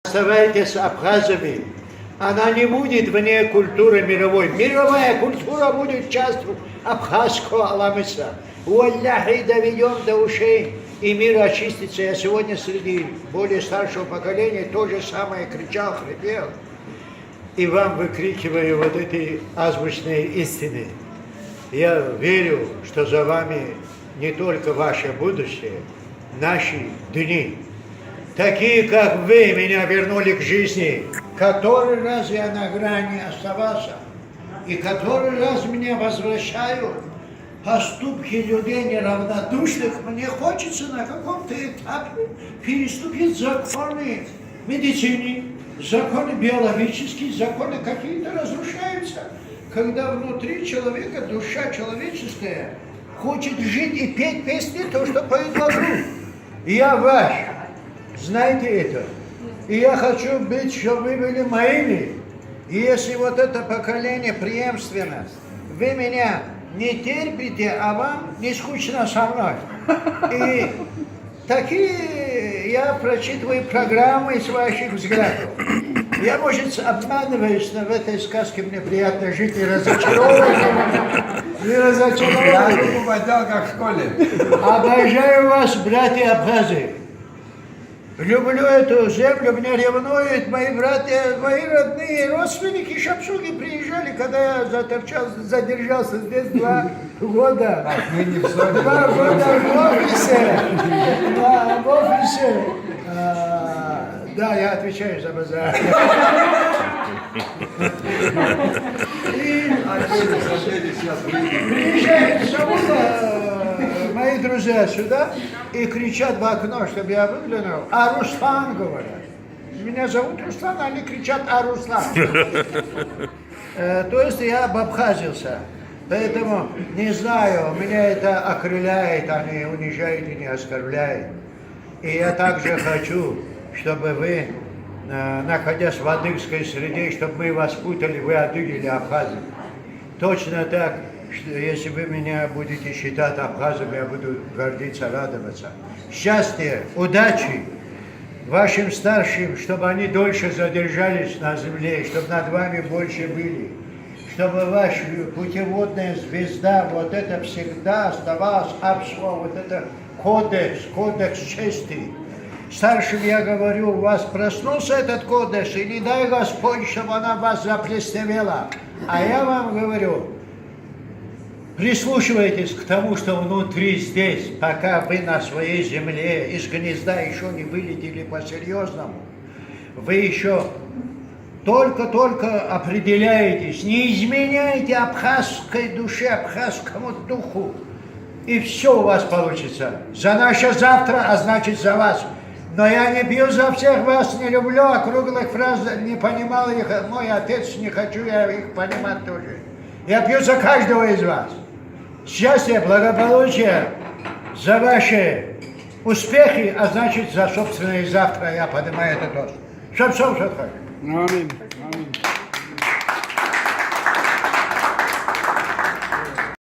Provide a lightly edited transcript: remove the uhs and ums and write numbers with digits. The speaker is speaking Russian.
Оставайтесь абхазами. Она не будет вне культуры мировой. Мировая культура будет частью абхазского аламыса. Уалляхи доведем до ушей, и мир очистится. Я сегодня среди более старшего поколения то же самое кричал, хрипел. И вам выкрикиваю вот эти азбучные истины. Я верю, что за вами не только ваше будущее, наши дни. Такие, как вы, меня вернули к жизни. Который раз я на грани оставался, и который раз меня возвращают поступки людей неравнодушных, мне хочется на каком-то этапе переступить законы медицины, законы биологические, законы какие-то разрушаются. Когда внутри человека душа человеческая хочет жить и петь песни, то, что поет вокруг. Я ваш. Знаете это? И я хочу быть, чтобы вы были моими. И если вот это поколение преемственность, вы меня не терпите, а вам не скучно со мной. И такие я прочитываю программы из ваших взглядов. Я, может, обманываюсь, но в этой сказке мне приятно жить и разочаровывать. Я не попадал, как в школе. Обожаю вас, братья абхазы. Люблю эту землю, меня ревнуют мои братья, мои родные родственники шапшуги приезжали, когда я задержался здесь 2 года. Так, мы не в зоне. 2 года в офисе. Да, в офисе. Да, я отвечаю за базар. И приезжают мои друзья сюда и кричат в окно, чтобы я выглянул. А Руслан, говорят. Меня зовут Руслан, а они кричат «А Руслан». То есть я обабхазился. Поэтому не знаю, меня это окрыляет, а не унижает и не оскорбляет. И я также хочу, чтобы вы, находясь в адыгской среде, чтобы мы вас путали, вы адыги или абхазы. Точно так, что если вы меня будете считать абхазом, я буду гордиться, радоваться. Счастья, удачи вашим старшим, чтобы они дольше задержались на земле, чтобы над вами больше были, чтобы ваша путеводная звезда, вот это всегда оставалась обшло, вот это кодекс чести. Старшим я говорю, у вас проснулся этот кодекс, и не дай Господь, чтобы она вас заплесневела. А я вам говорю, прислушивайтесь к тому, что внутри здесь, пока вы на своей земле из гнезда еще не вылетели по-серьезному. Вы еще только-только определяетесь, не изменяйте абхазской душе, абхазскому духу, и все у вас получится. За наше завтра, а значит за вас. Но я не бью за всех вас, не люблю округлых фраз, не понимал их, мой отец, не хочу я их понимать тоже. Я бью за каждого из вас. Счастья, благополучия, за ваши успехи, а значит за собственное завтра я поднимаю этот тост. Шаб-шаб-шаб. Аминь. Аминь.